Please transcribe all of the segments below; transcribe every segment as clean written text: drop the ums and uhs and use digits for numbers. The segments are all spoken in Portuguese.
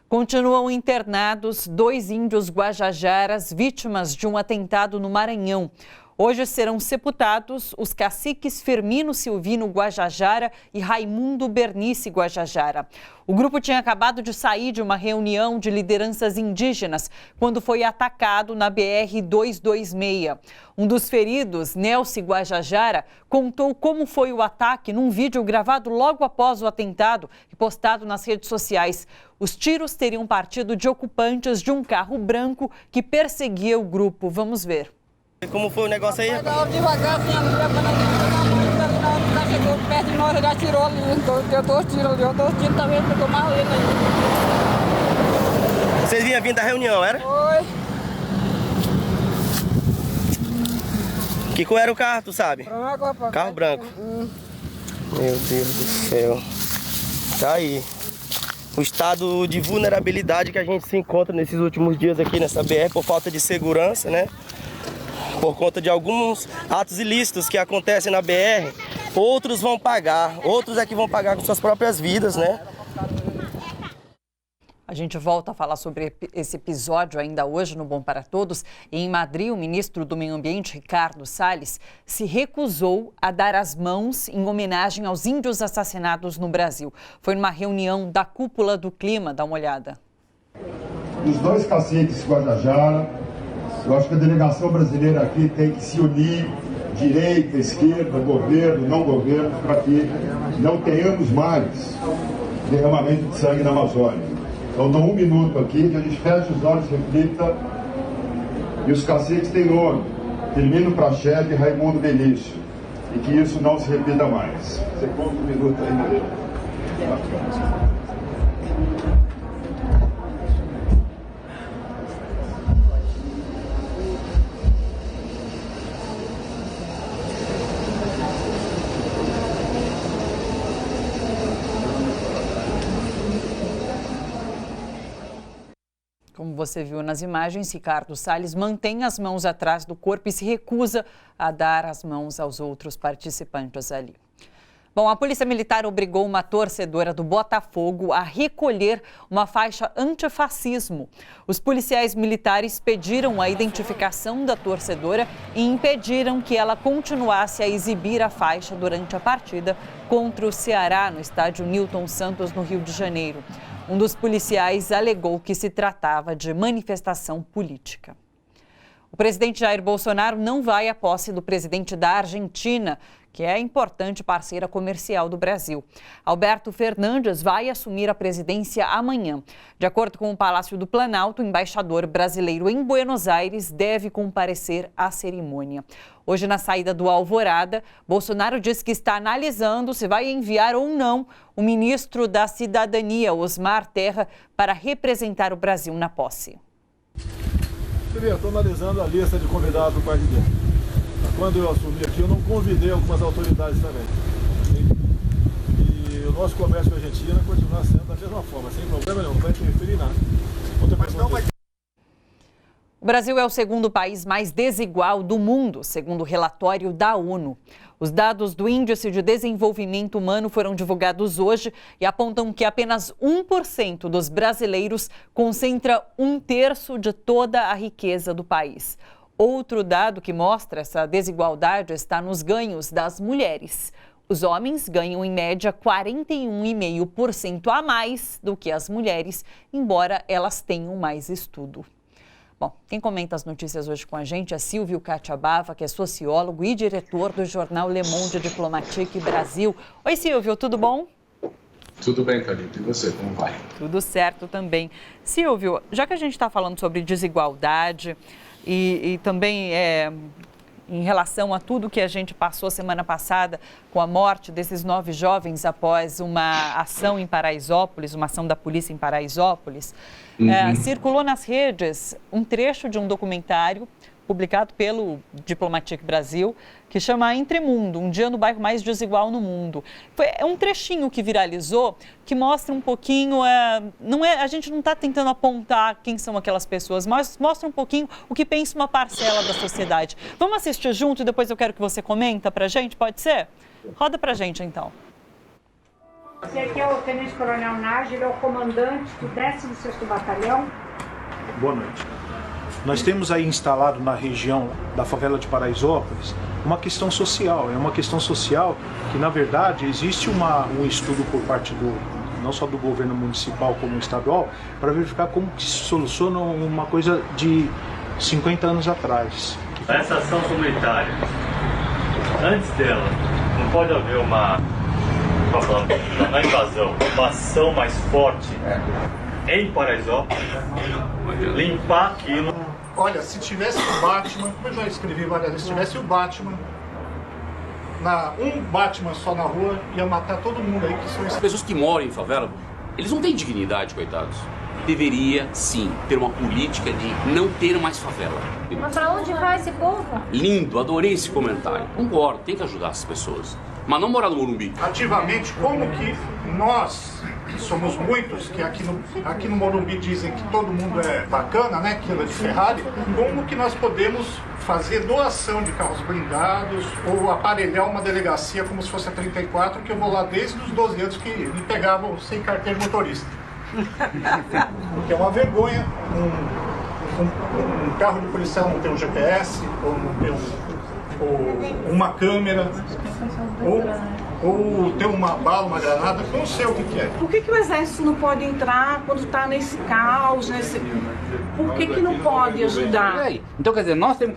Continuam internados 2 índios guajajaras vítimas de um atentado no Maranhão. Hoje serão sepultados os caciques Firmino Silvino Guajajara e Raimundo Bernice Guajajara. O grupo tinha acabado de sair de uma reunião de lideranças indígenas quando foi atacado na BR-226. Um dos feridos, Nelson Guajajara, contou como foi o ataque num vídeo gravado logo após o atentado e postado nas redes sociais. Os tiros teriam partido de ocupantes de um carro branco que perseguia o grupo. Vamos ver. Como foi o negócio aí? Devagar, assim, a mulher chegou perto de nós, já tirou ali, deu 2 tiros ali, 2 tiros também, pegou mais ele aí. Vocês vinham vindo da reunião, era? Foi. Que cor era o carro, tu sabe? Branco, rapaz. Carro branco. Meu Deus do céu. Tá aí. O estado de vulnerabilidade que a gente se encontra nesses últimos dias aqui nessa BR por falta de segurança, né? Por conta de alguns atos ilícitos que acontecem na BR, outros vão pagar, outros é que vão pagar com suas próprias vidas, né? A gente volta a falar sobre esse episódio ainda hoje no Bom para Todos. Em Madrid, o ministro do Meio Ambiente, Ricardo Salles, se recusou a dar as mãos em homenagem aos índios assassinados no Brasil. Foi numa reunião da Cúpula do Clima. Dá uma olhada. Os 2 caciques Guajajara, eu acho que a delegação brasileira aqui tem que se unir, direita, esquerda, governo, não governo, para que não tenhamos mais derramamento de sangue na Amazônia. Então, dou 1 minuto aqui, que a gente feche os olhos, reflita, e os caciques têm nome, Firmino Prachete e Raimundo Benício, e que isso não se repita mais. Você conta 1 minuto aí, Maria. Como você viu nas imagens, Ricardo Salles mantém as mãos atrás do corpo e se recusa a dar as mãos aos outros participantes ali. Bom, a Polícia Militar obrigou uma torcedora do Botafogo a recolher uma faixa antifascismo. Os policiais militares pediram a identificação da torcedora e impediram que ela continuasse a exibir a faixa durante a partida contra o Ceará no estádio Newton Santos, no Rio de Janeiro. Um dos policiais alegou que se tratava de manifestação política. O presidente Jair Bolsonaro não vai à posse do presidente da Argentina, que é importante parceira comercial do Brasil. Alberto Fernandes vai assumir a presidência amanhã. De acordo com o Palácio do Planalto, o embaixador brasileiro em Buenos Aires deve comparecer à cerimônia. Hoje, na saída do Alvorada, Bolsonaro disse que está analisando se vai enviar ou não o ministro da Cidadania, Osmar Terra, para representar o Brasil na posse. Eu estou analisando a lista de convidados do presidente. Quando eu assumi aqui, eu não convidei algumas autoridades também. E o nosso comércio com a Argentina continua sendo da mesma forma, sem problema nenhum, não vai interferir em nada. O Brasil é o segundo país mais desigual do mundo, segundo o relatório da ONU. Os dados do Índice de Desenvolvimento Humano foram divulgados hoje e apontam que apenas 1% dos brasileiros concentra 1/3 de toda a riqueza do país. Outro dado que mostra essa desigualdade está nos ganhos das mulheres. Os homens ganham, em média, 41,5% a mais do que as mulheres, embora elas tenham mais estudo. Bom, quem comenta as notícias hoje com a gente é Silvio Catiabava, que é sociólogo e diretor do jornal Le Monde Diplomatique Brasil. Oi, Silvio, tudo bom? Tudo bem, Thalita. E você, como vai? Tudo certo também. Silvio, já que a gente está falando sobre desigualdade e também em relação a tudo que a gente passou semana passada com a morte desses 9 jovens após uma ação em Paraisópolis, uma ação da polícia em Paraisópolis, circulou nas redes um trecho de um documentário publicado pelo Diplomatique Brasil, que chama Entremundo, um dia no bairro mais desigual no mundo. É um trechinho que viralizou, que mostra um pouquinho, a gente não está tentando apontar quem são aquelas pessoas, mas mostra um pouquinho o que pensa uma parcela da sociedade. Vamos assistir junto e depois eu quero que você comenta pra gente, pode ser? Roda pra gente, então. Esse aqui é o Tenente Coronel Nagy, ele é o comandante do 16º Batalhão. Boa noite. Nós temos aí instalado na região da favela de Paraisópolis uma questão social. É uma questão social que, na verdade, existe um estudo por parte não só do governo municipal como estadual, para verificar como que se soluciona uma coisa de 50 anos atrás. Essa ação comunitária, antes dela, não pode haver uma invasão, uma ação mais forte em Paraisópolis, limpar aquilo. Olha, se tivesse o Batman, eu já escrevi várias vezes, se tivesse o Batman, um Batman só na rua ia matar todo mundo aí que são... As pessoas que moram em favela, eles não têm dignidade, coitados. Deveria, sim, ter uma política de não ter mais favela. Mas pra onde vai esse povo? Lindo, adorei esse comentário. Concordo, tem que ajudar essas pessoas. Mas não morar no Morumbi. Ativamente, como que nós, que somos muitos, que aqui no Morumbi dizem que todo mundo é bacana, né, que anda de Ferrari, como que nós podemos fazer doação de carros blindados ou aparelhar uma delegacia como se fosse a 34, que eu vou lá desde os 12 anos que me pegavam sem carteira de motorista. Porque é uma vergonha um carro de policial não ter um GPS, ou não ter uma câmera, ou ter uma bala, uma granada, não sei o que é. Por que o exército não pode entrar quando está nesse caos? Por que não pode ajudar? Então, quer dizer, nós temos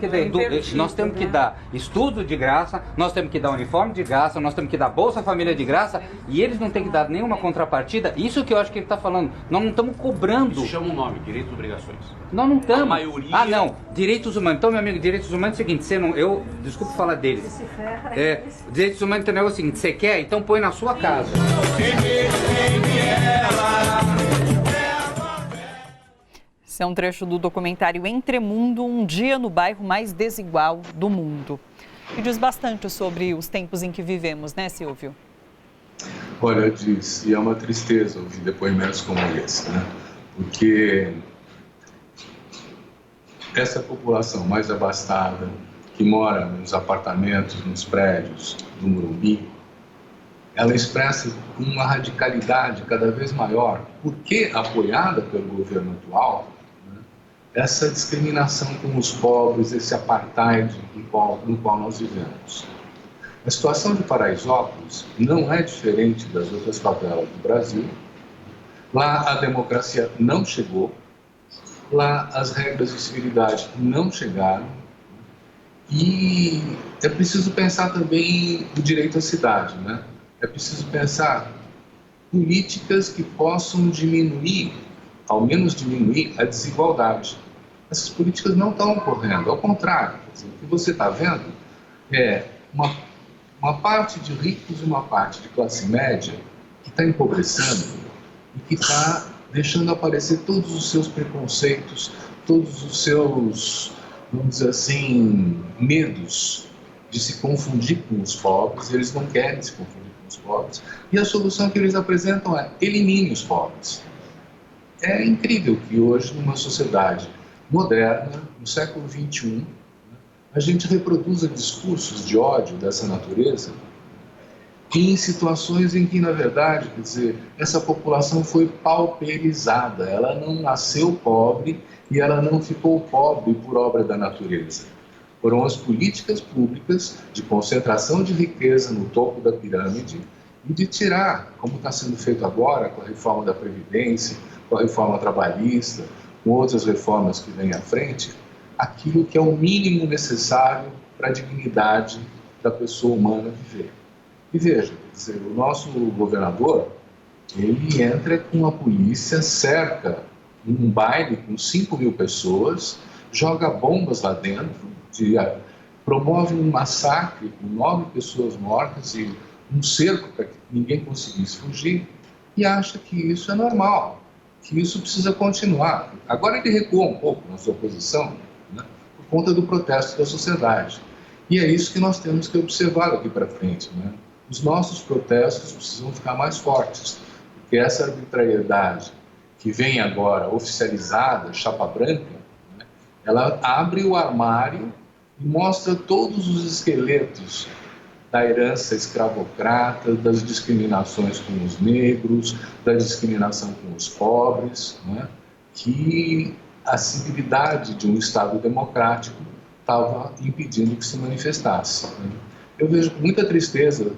que dar estudo de graça, nós temos que dar uniforme de graça, nós temos que dar Bolsa Família de graça, e eles não têm que dar nenhuma contrapartida. Isso que eu acho que ele está falando. Nós não estamos cobrando. Isso chama um nome, direitos e obrigações. Nós não estamos. A maioria... Ah, não. Direitos humanos. Então, meu amigo, direitos humanos é o seguinte, desculpa falar deles. Direitos humanos é o seguinte, você quer? Então põe na sua casa. Esse é um trecho do documentário Entremundo, um dia no bairro mais desigual do mundo. E diz bastante sobre os tempos em que vivemos, né, Silvio? Olha, diz, e é uma tristeza ouvir depoimentos como esse, né? Porque essa população mais abastada, que mora nos apartamentos, nos prédios do Morumbi, ela expressa uma radicalidade cada vez maior, porque apoiada pelo governo atual, né, essa discriminação com os pobres, esse apartheid no qual nós vivemos. A situação de Paraisópolis não é diferente das outras favelas do Brasil. Lá a democracia não chegou, lá as regras de civilidade não chegaram, e é preciso pensar também no direito à cidade, né? É preciso pensar políticas que possam diminuir, ao menos diminuir, a desigualdade. Essas políticas não estão ocorrendo, ao contrário. O que você está vendo é uma parte de ricos e uma parte de classe média que está empobrecendo e que está deixando aparecer todos os seus preconceitos, todos os seus, vamos dizer assim, medos de se confundir com os pobres. Eles não querem se confundir com os pobres. E a solução que eles apresentam é: elimine os pobres. É incrível que hoje, numa sociedade moderna, no século XXI, a gente reproduza discursos de ódio dessa natureza em situações em que, na verdade, quer dizer, essa população foi pauperizada. Ela não nasceu pobre e ela não ficou pobre por obra da natureza. Foram as políticas públicas de concentração de riqueza no topo da pirâmide e de tirar, como está sendo feito agora com a reforma da Previdência, com a reforma trabalhista, com outras reformas que vêm à frente, aquilo que é o mínimo necessário para a dignidade da pessoa humana viver. E veja, quer dizer, o nosso governador, ele entra com a polícia, cerca um baile com 5.000 pessoas, joga bombas lá dentro, promove um massacre com 9 pessoas mortas e um cerco para que ninguém conseguisse fugir, e acha que isso é normal, que isso precisa continuar. Agora ele recua um pouco na sua posição, né, por conta do protesto da sociedade. E é isso que nós temos que observar daqui para frente, né? Os nossos protestos precisam ficar mais fortes, porque essa arbitrariedade que vem agora oficializada, chapa branca, né, ela abre o armário e mostra todos os esqueletos da herança escravocrata, das discriminações com os negros, da discriminação com os pobres, né? Que a civilidade de um Estado democrático estava impedindo que se manifestasse. Né? Eu vejo com muita tristeza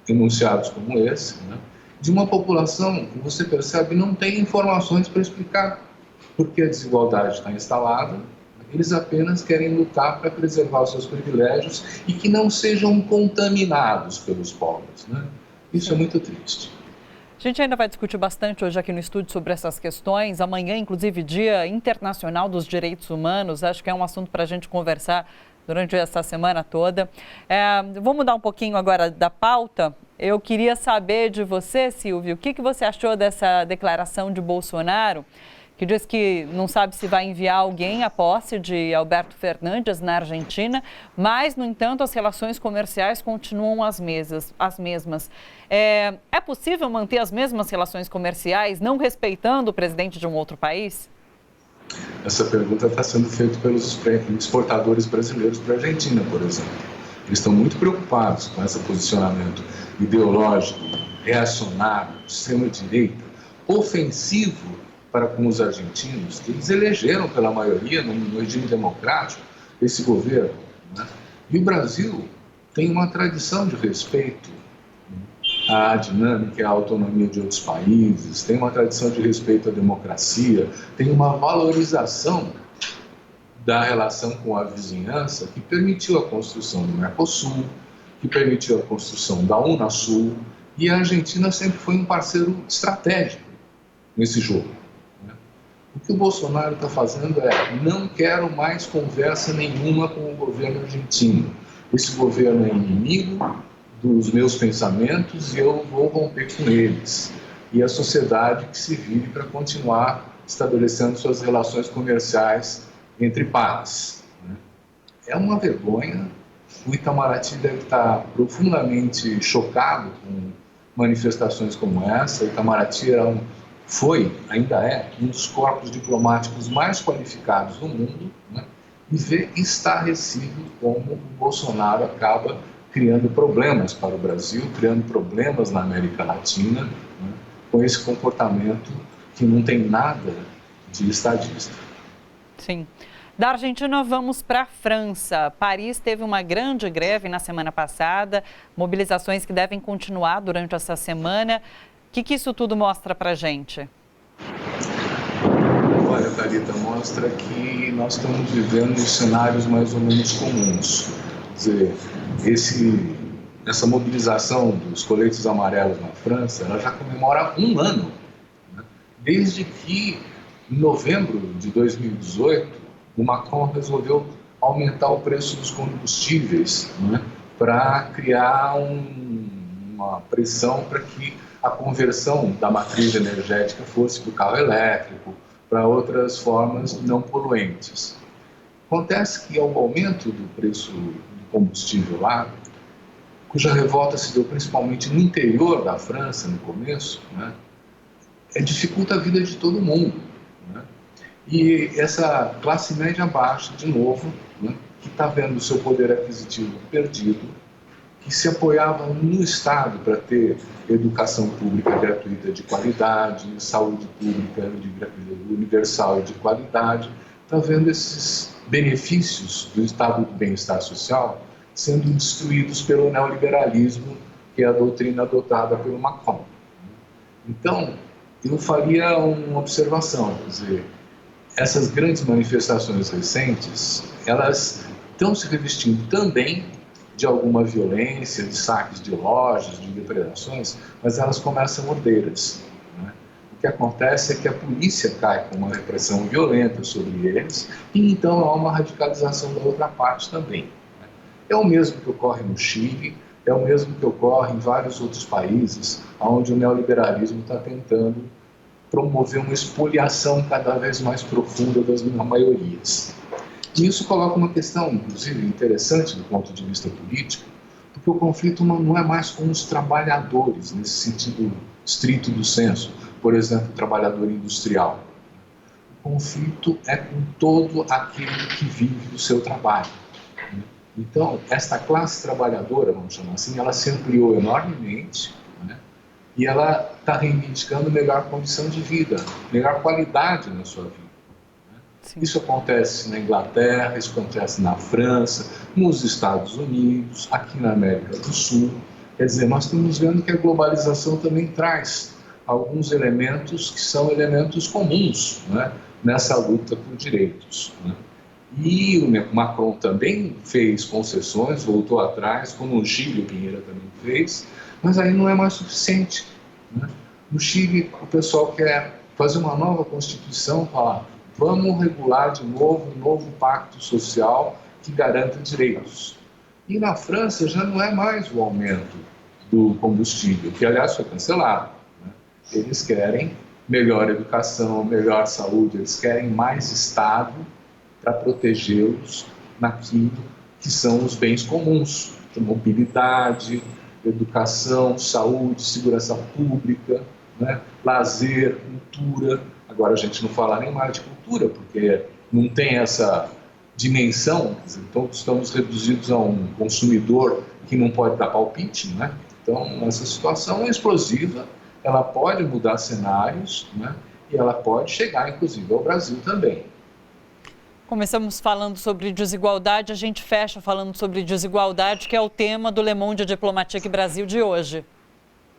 enunciados como esse, né? De uma população que você percebe não tem informações para explicar por que a desigualdade está instalada. Eles apenas querem lutar para preservar os seus privilégios e que não sejam contaminados pelos pobres, né? Isso é muito triste. A gente ainda vai discutir bastante hoje aqui no estúdio sobre essas questões. Amanhã, inclusive, Dia Internacional dos Direitos Humanos. Acho que é um assunto para a gente conversar durante essa semana toda. Vou mudar um pouquinho agora da pauta. Eu queria saber de você, Silvio, o que você achou dessa declaração de Bolsonaro, que diz que não sabe se vai enviar alguém à posse de Alberto Fernandes na Argentina, mas, no entanto, as relações comerciais continuam as mesmas. É possível manter as mesmas relações comerciais não respeitando o presidente de um outro país? Essa pergunta está sendo feita pelos exportadores brasileiros para a Argentina, por exemplo. Eles estão muito preocupados com esse posicionamento ideológico, reacionário, de extrema-direita, ofensivo para com os argentinos, que eles elegeram pela maioria no regime democrático esse governo, né? E o Brasil tem uma tradição de respeito à dinâmica e à autonomia de outros países, tem uma tradição de respeito à democracia, tem uma valorização da relação com a vizinhança que permitiu a construção do Mercosul, que permitiu a construção da Unasul, e a Argentina sempre foi um parceiro estratégico nesse jogo. O que o Bolsonaro está fazendo é: não quero mais conversa nenhuma com o governo argentino. Esse governo é inimigo dos meus pensamentos e eu vou romper com eles. E a sociedade que se vire para continuar estabelecendo suas relações comerciais entre pares. É uma vergonha. O Itamaraty deve estar profundamente chocado com manifestações como essa. O Itamaraty ainda é um dos corpos diplomáticos mais qualificados do mundo, né? E vê estarrecido como o Bolsonaro acaba criando problemas para o Brasil, criando problemas na América Latina, né? Com esse comportamento que não tem nada de estadista. Sim. Da Argentina, vamos para a França. Paris teve uma grande greve na semana passada, mobilizações que devem continuar durante essa semana. O que isso tudo mostra para a gente? Olha, Thalita, mostra que nós estamos vivendo cenários mais ou menos comuns. Quer dizer, essa mobilização dos coletes amarelos na França, ela já comemora um ano, né? Desde que, em novembro de 2018, o Macron resolveu aumentar o preço dos combustíveis, né? Para criar uma pressão para que a conversão da matriz energética fosse para o carro elétrico, para outras formas não poluentes. Acontece que, ao aumento do preço do combustível lá, cuja revolta se deu principalmente no interior da França, no começo, né, dificulta a vida de todo mundo, né? E essa classe média baixa, de novo, né, que está vendo o seu poder aquisitivo perdido, que se apoiava no Estado para ter educação pública gratuita de qualidade, saúde pública universal e de qualidade, está vendo esses benefícios do Estado do bem-estar social sendo destruídos pelo neoliberalismo, que é a doutrina adotada pelo Macron. Então, eu faria uma observação, quer dizer, essas grandes manifestações recentes, elas estão se revestindo também de alguma violência, de saques de lojas, de depredações, mas elas começam ordeiras, né? O que acontece é que a polícia cai com uma repressão violenta sobre eles e então há uma radicalização da outra parte também, né? É o mesmo que ocorre no Chile, é o mesmo que ocorre em vários outros países, onde o neoliberalismo está tentando promover uma expoliação cada vez mais profunda das maiorias. E isso coloca uma questão, inclusive, interessante do ponto de vista político, porque o conflito não é mais com os trabalhadores, nesse sentido estrito do senso, por exemplo, o trabalhador industrial. O conflito é com todo aquele que vive do seu trabalho. Então, esta classe trabalhadora, vamos chamar assim, ela se ampliou enormemente, né? E ela está reivindicando melhor condição de vida, melhor qualidade na sua vida. Isso acontece na Inglaterra, isso acontece na França, nos Estados Unidos, aqui na América do Sul. Quer dizer, nós estamos vendo que a globalização também traz alguns elementos que são elementos comuns, né, nessa luta por direitos, né? E o Macron também fez concessões, voltou atrás, como o Chile, o Pinheira também fez, mas aí não é mais suficiente, né? No Chile, o pessoal quer fazer uma nova Constituição, falar, vamos regular de novo um novo pacto social que garanta direitos. E na França já não é mais o aumento do combustível, que aliás foi cancelado, né? Eles querem melhor educação, melhor saúde, eles querem mais Estado para protegê-los naquilo que são os bens comuns, de mobilidade, educação, saúde, segurança pública, né? Lazer, cultura. Agora a gente não fala nem mais de cultura, porque não tem essa dimensão, então estamos reduzidos a um consumidor que não pode dar palpite, né? Então essa situação é explosiva, ela pode mudar cenários, né? E ela pode chegar inclusive ao Brasil também. Começamos falando sobre desigualdade, a gente fecha falando sobre desigualdade, que é o tema do Le Monde Diplomatique Brasil de hoje.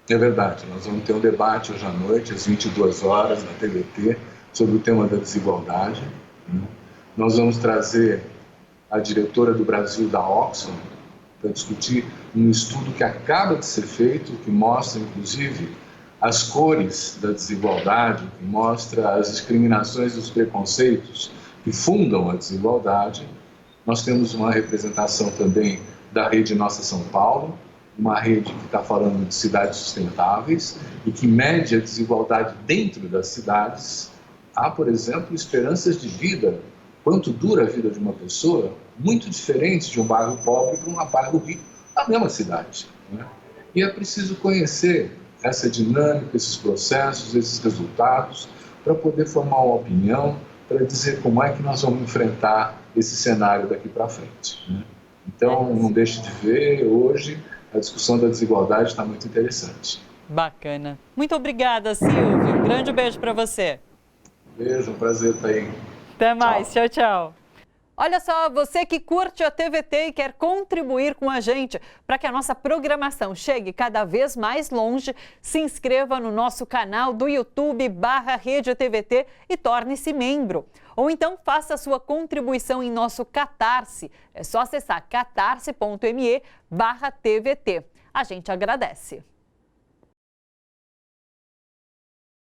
É verdade, nós vamos ter um debate hoje à noite, às 22 horas, na TVT, sobre o tema da desigualdade, né? Nós vamos trazer a diretora do Brasil da Oxfam para discutir um estudo que acaba de ser feito, que mostra, inclusive, as cores da desigualdade, que mostra as discriminações e os preconceitos que fundam a desigualdade. Nós temos uma representação também da Rede Nossa São Paulo, uma rede que está falando de cidades sustentáveis e que mede a desigualdade dentro das cidades. Há, por exemplo, esperanças de vida, quanto dura a vida de uma pessoa, muito diferentes de um bairro pobre para um bairro rico, na mesma cidade, né? E é preciso conhecer essa dinâmica, esses processos, esses resultados, para poder formar uma opinião, para dizer como é que nós vamos enfrentar esse cenário daqui para frente, né? Então, não deixe de ver, hoje a discussão da desigualdade está muito interessante. Bacana. Muito obrigada, Silvio. Um grande beijo para você. Beijo, um prazer estar aí. Até mais. Tchau, tchau. Olha só, você que curte a TVT e quer contribuir com a gente para que a nossa programação chegue cada vez mais longe, se inscreva no nosso canal do YouTube /Rede TVT e torne-se membro. Ou então faça a sua contribuição em nosso Catarse. É só acessar catarse.me/TVT. A gente agradece.